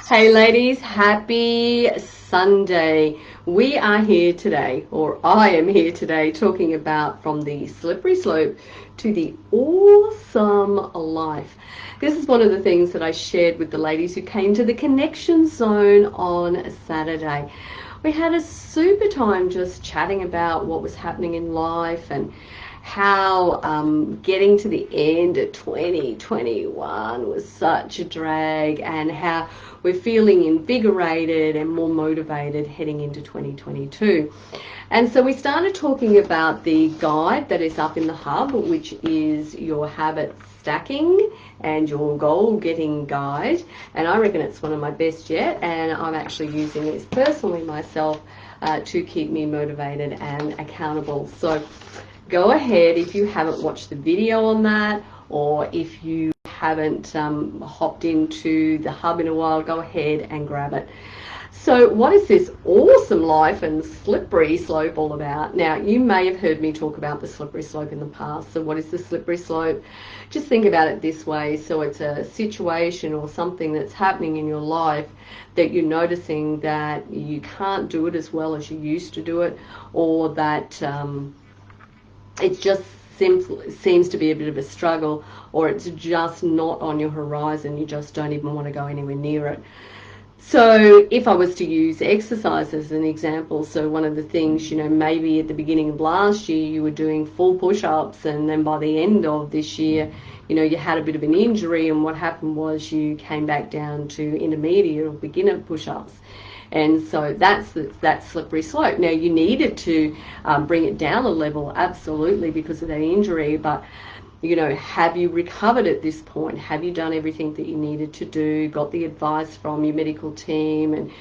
Hey ladies, happy Sunday. We are here today, or I am here today, talking about from the slippery slope to the awesome life. This is one of the things that I shared with the ladies who came to the connection zone on Saturday. We had a super time just chatting about what was happening in life and how getting to the end of 2021 was such a drag, and how we're feeling invigorated and more motivated heading into 2022. And so we started talking about the guide that is up in the hub, which is your habit stacking and your goal getting guide. And I reckon it's one of my best yet, and I'm actually using this personally myself to keep me motivated and accountable. So go ahead, if you haven't watched the video on that, or if you haven't hopped into the hub in a while, go ahead and grab it. So what is this awesome life and slippery slope all about? Now, you may have heard me talk about the slippery slope in the past. So what is the slippery slope? Just think about it this way. So it's a situation or something that's happening in your life that you're noticing that you can't do it as well as you used to do it, or that it just seems to be a bit of a struggle, or it's just not on your horizon. You just don't even want to go anywhere near it. So if I was to use exercise as an example, so one of the things, maybe at the beginning of last year you were doing full push-ups, and then by the end of this year, you had a bit of an injury, and what happened was you came back down to intermediate or beginner push-ups. And so that's that slippery slope. Now, you needed to bring it down a level, absolutely, because of that injury, but have you recovered at this point? Have you done everything that you needed to do, got the advice from your medical team, and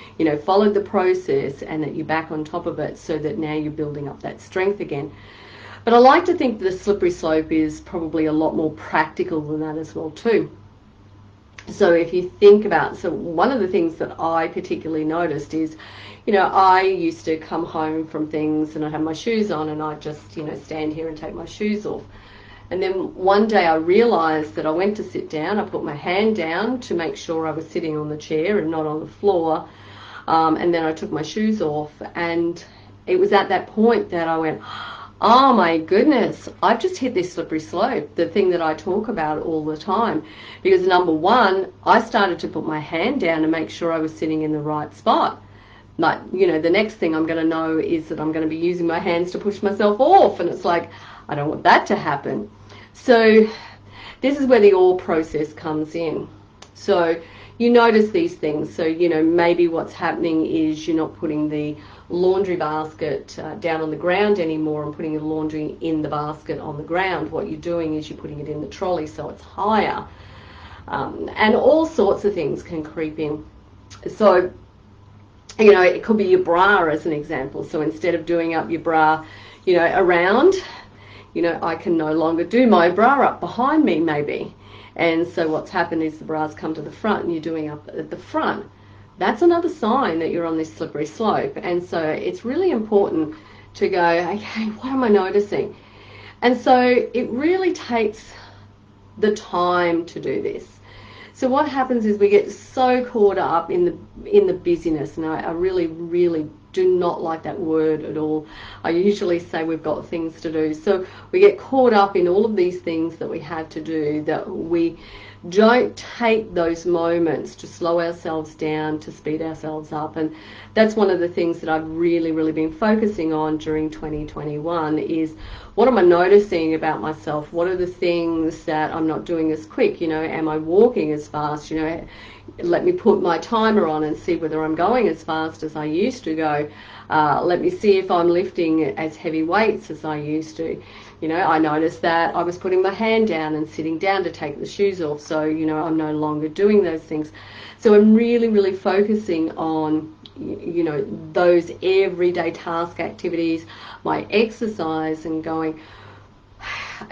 followed the process, and that you're back on top of it, so that now you're building up that strength again? But I like to think the slippery slope is probably a lot more practical than that as well too. So if you think about, so one of the things that I particularly noticed is, I used to come home from things and I'd have my shoes on, and I'd just, stand here and take my shoes off. And then one day I realized that I went to sit down, I put my hand down to make sure I was sitting on the chair and not on the floor, and then I took my shoes off, and it was at that point that I went, oh my goodness, I've just hit this slippery slope, the thing that I talk about all the time. Because number one, I started to put my hand down to make sure I was sitting in the right spot. Like, the next thing I'm going to know is that I'm going to be using my hands to push myself off, and it's like, I don't want that to happen. So this is where the all process comes in. So you notice these things. So, maybe what's happening is you're not putting the laundry basket down on the ground anymore and putting the laundry in the basket on the ground. What you're doing is you're putting it in the trolley so it's higher. And all sorts of things can creep in. So, it could be your bra as an example. So instead of doing up your bra, around, I can no longer do my bra up behind me maybe. And so what's happened is the bra's come to the front and you're doing up at the front. That's another sign that you're on this slippery slope. And so it's really important to go, okay, what am I noticing? And so it really takes the time to do this. So what happens is we get so caught up in the busyness, and I really, really do not like that word at all. I usually say we've got things to do. So we get caught up in all of these things that we have to do, that we don't take those moments to slow ourselves down, to speed ourselves up. And that's one of the things that I've really, really been focusing on during 2021 is, what am I noticing about myself? What are the things that I'm not doing as quick? Am I walking as fast? Let me put my timer on and see whether I'm going as fast as I used to go. Let me see if I'm lifting as heavy weights as I used to. I noticed that I was putting my hand down and sitting down to take the shoes off. So, I'm no longer doing those things. So I'm really, really focusing on, those everyday task activities, my exercise, and going,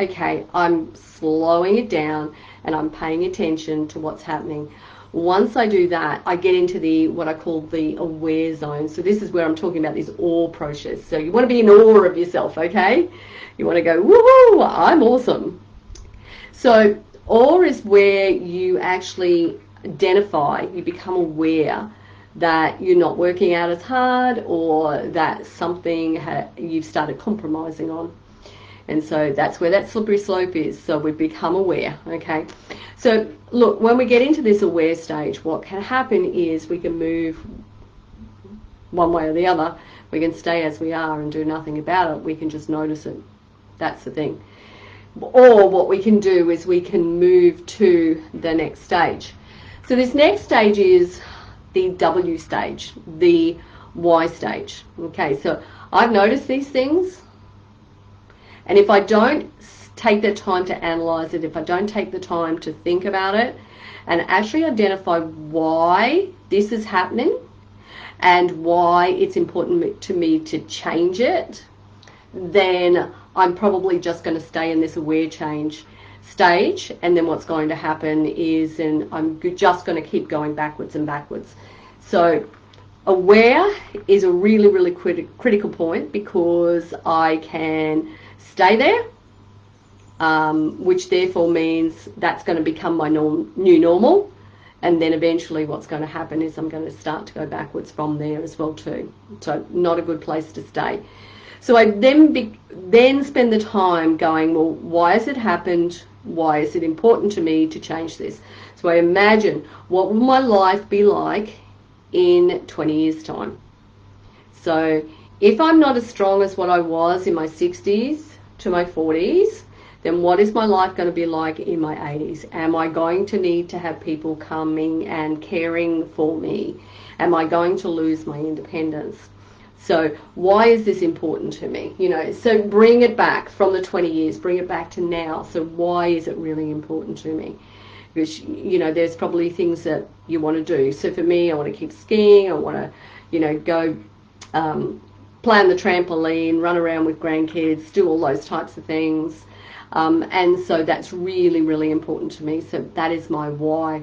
okay, I'm slowing it down and I'm paying attention to what's happening. Once I do that, I get into what I call the aware zone. So this is where I'm talking about this awe process. So you want to be in awe of yourself, okay? You want to go, woohoo, I'm awesome. So awe is where you actually identify, you become aware that you're not working out as hard, or that something you've started compromising on. And so that's where that slippery slope is. So we become aware, okay? So look, when we get into this aware stage, what can happen is we can move one way or the other. We can stay as we are and do nothing about it. We can just notice it. That's the thing. Or what we can do is we can move to the next stage. So this next stage is the W stage, the Y stage. Okay, so I've noticed these things, and if I don't take the time to analyze it, if I don't take the time to think about it and actually identify why this is happening and why it's important to me to change it, then I'm probably just going to stay in this aware change stage, and then what's going to happen is, and I'm just going to keep going backwards and backwards. So aware is a really, really critical point, because I can stay there, which therefore means that's going to become my new normal, and then eventually what's going to happen is I'm going to start to go backwards from there as well too. So not a good place to stay. So I then spend the time going, well, why has it happened? Why is it important to me to change this? So I imagine, what will my life be like in 20 years' time? So if I'm not as strong as what I was in my 60s to my 40s, then what is my life going to be like in my 80s? Am I going to need to have people coming and caring for me? Am I going to lose my independence? So why is this important to me? You know, so bring it back from the 20 years, bring it back to now. So why is it really important to me? Because, you know, there's probably things that you want to do. So for me, I want to keep skiing. I want to, you know, go play on the trampoline, run around with grandkids, do all those types of things. And so that's really, really important to me. So that is my why.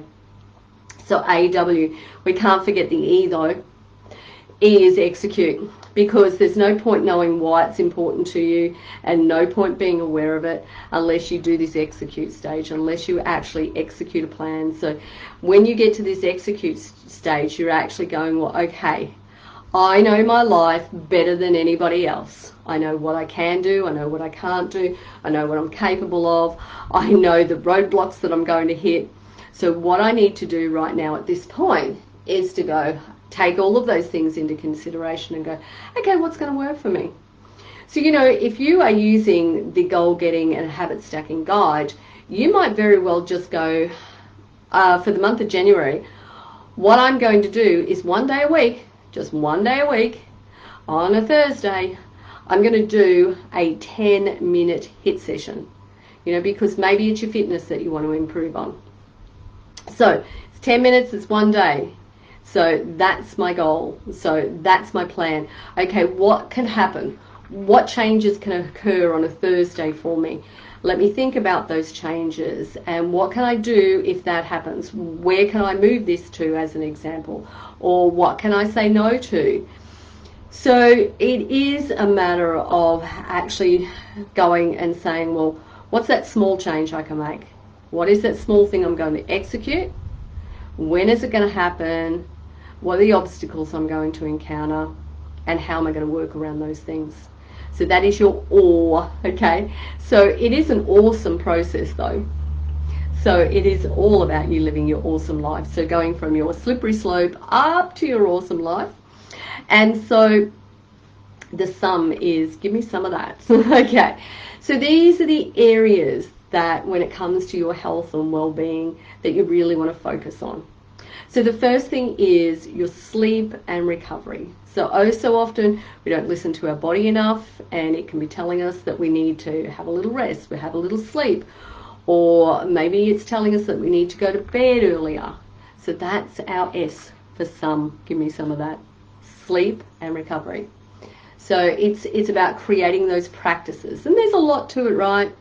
So AW, we can't forget the E though. E is execute, because there's no point knowing why it's important to you and no point being aware of it unless you do this execute stage, unless you actually execute a plan. So when you get to this execute stage, you're actually going, well, okay, I know my life better than anybody else. I know what I can do, I know what I can't do, I know what I'm capable of, I know the roadblocks that I'm going to hit. So what I need to do right now at this point is to go take all of those things into consideration and go, okay, what's going to work for me? So, you know, if you are using the goal getting and habit stacking guide, you might very well just go, for the month of January, what I'm going to do is one day a week, just one day a week, on a Thursday, I'm going to do a 10-minute HIIT session, you know, because maybe it's your fitness that you want to improve on. So it's 10 minutes, it's one day. So that's my goal. So that's my plan. Okay, what can happen? What changes can occur on a Thursday for me? Let me think about those changes, and what can I do if that happens? Where can I move this to, as an example? Or what can I say no to? So it is a matter of actually going and saying, well, what's that small change I can make? What is that small thing I'm going to execute? When is it going to happen? What are the obstacles I'm going to encounter? And how am I going to work around those things? So that is your OR, okay? So it is an awesome process though. So it is all about you living your awesome life. So going from your slippery slope up to your awesome life. And so the sum is, give me some of that. Okay, so these are the areas that when it comes to your health and well-being that you really want to focus on. So the first thing is your sleep and recovery. So often we don't listen to our body enough, and it can be telling us that we need to have a little rest, we have a little sleep, or maybe it's telling us that we need to go to bed earlier. So that's our S for some. Give me some of that. Sleep and recovery. So it's about creating those practices, and there's a lot to it, right?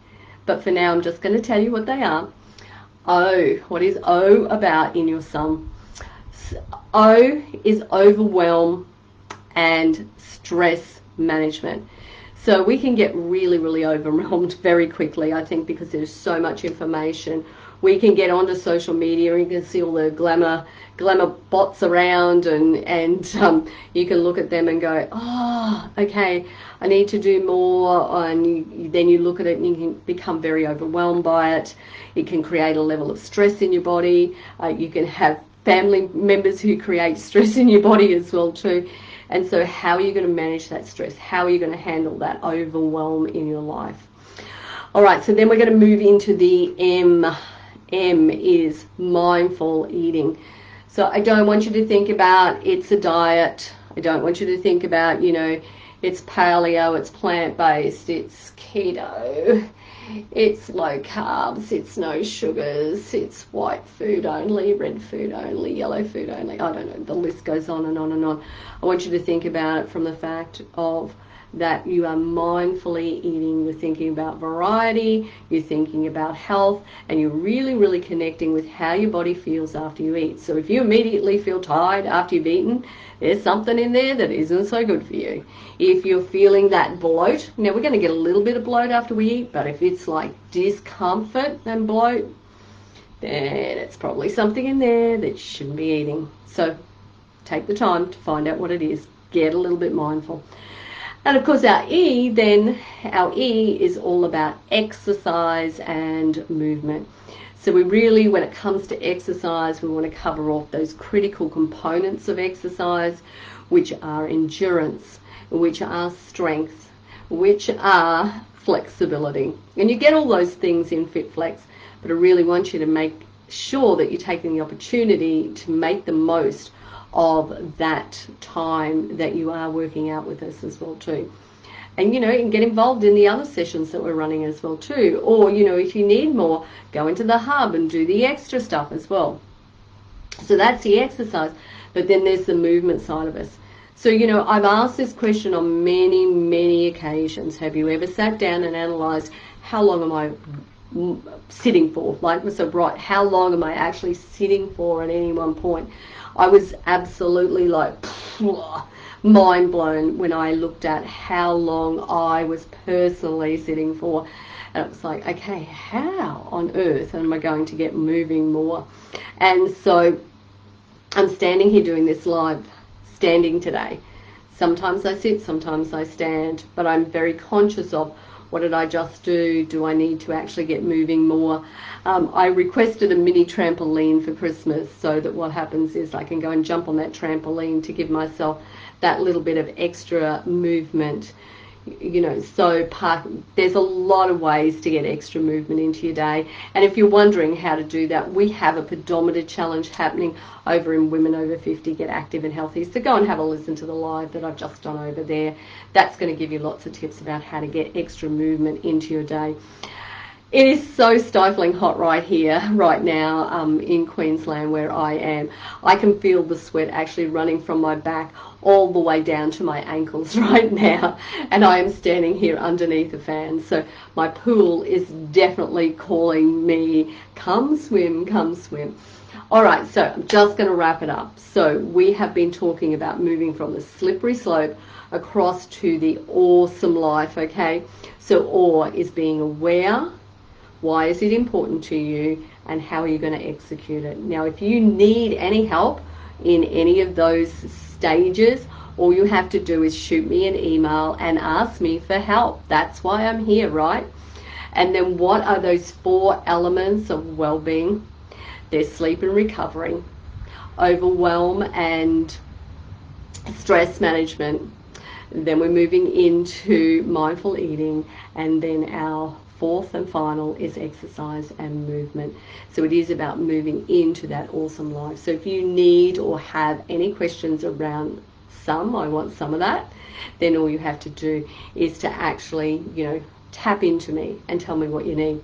But for now I'm just going to tell you what they are. O, what is O about in your sum? O is overwhelm and stress management. So we can get really, really overwhelmed very quickly, I think, because there's so much information we can get onto social media and you can see all the glamour bots around, and you can look at them and go, oh, okay, I need to do more. And then you look at it and you can become very overwhelmed by it. It can create a level of stress in your body. You can have family members who create stress in your body as well too. And so how are you going to manage that stress? How are you going to handle that overwhelm in your life? All right, so then we're going to move into the M. M is mindful eating. So I don't want you to think about it's a diet. I don't want you to think about, you know, it's paleo, it's plant-based, it's keto, it's low carbs, it's no sugars, it's white food only, red food only, yellow food only. I don't know, the list goes on and on and on. I want you to think about it from the fact of that you are mindfully eating. You're thinking about variety, you're thinking about health, and you're really, really connecting with how your body feels after you eat. So if you immediately feel tired after you've eaten, there's something in there that isn't so good for you. If you're feeling that bloat, now we're going to get a little bit of bloat after we eat, but if it's like discomfort and bloat, then it's probably something in there that you shouldn't be eating. So take the time to find out what it is. Get a little bit mindful. And of course our E is all about exercise and movement. So we really, when it comes to exercise, we want to cover off those critical components of exercise, which are endurance, which are strength, which are flexibility. And you get all those things in FitFlex, but I really want you to make sure that you're taking the opportunity to make the most of that time that you are working out with us as well too. And you know, and get involved in the other sessions that we're running as well too. Or you know, if you need more, go into the hub and do the extra stuff as well. So that's the exercise, but then there's the movement side of us. So you know, I've asked this question on many occasions. Have you ever sat down and analyzed how long am I sitting for? Like, so right, how long am I actually sitting for at any one point? I was absolutely like mind blown when I looked at how long I was personally sitting for. And it was like, okay, how on earth am I going to get moving more? And so I'm standing here doing this live, standing today. Sometimes I sit, sometimes I stand, but I'm very conscious of what did I just do? Do I need to actually get moving more? I requested a mini trampoline for Christmas so that what happens is I can go and jump on that trampoline to give myself that little bit of extra movement. You know, so there's a lot of ways to get extra movement into your day. And if you're wondering how to do that, we have a pedometer challenge happening over in Women Over 50 Get Active and Healthy. So go and have a listen to the live that I've just done over there. That's going to give you lots of tips about how to get extra movement into your day. It is so stifling hot right here, right now, in Queensland where I am. I can feel the sweat actually running from my back all the way down to my ankles right now, and I am standing here underneath a fan. So my pool is definitely calling me, come swim, come swim. All right, so I'm just going to wrap it up. So we have been talking about moving from the slippery slope across to the awesome life, okay? So awe is being aware. Why is it important to you, and how are you going to execute it? Now, if you need any help in any of those stages, all you have to do is shoot me an email and ask me for help. That's why I'm here, right? And then what are those 4 elements of well-being? There's sleep and recovery, overwhelm and stress management. Then we're moving into mindful eating, and then our 4th and final is exercise and movement. So it is about moving into that awesome life. So if you need or have any questions around I want some of that, then all you have to do is to actually, you know, tap into me and tell me what you need.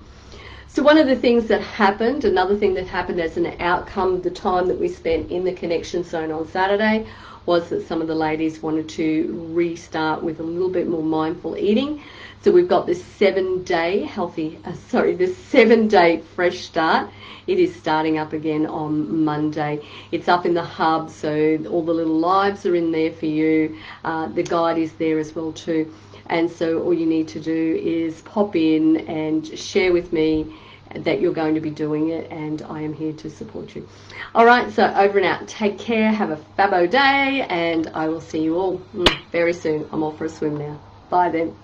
So one of the things that happened, another thing that happened as an outcome, the time that we spent in the connection zone on Saturday, was that some of the ladies wanted to restart with a little bit more mindful eating. So we've got this 7-day this 7-day fresh start. It is starting up again on Monday. It's up in the hub, so all the little lives are in there for you. The guide is there as well too. And so all you need to do is pop in and share with me that you're going to be doing it, and I am here to support you. All right, so over and out. Take care. Have a fabo day, and I will see you all very soon. I'm off for a swim now. Bye then.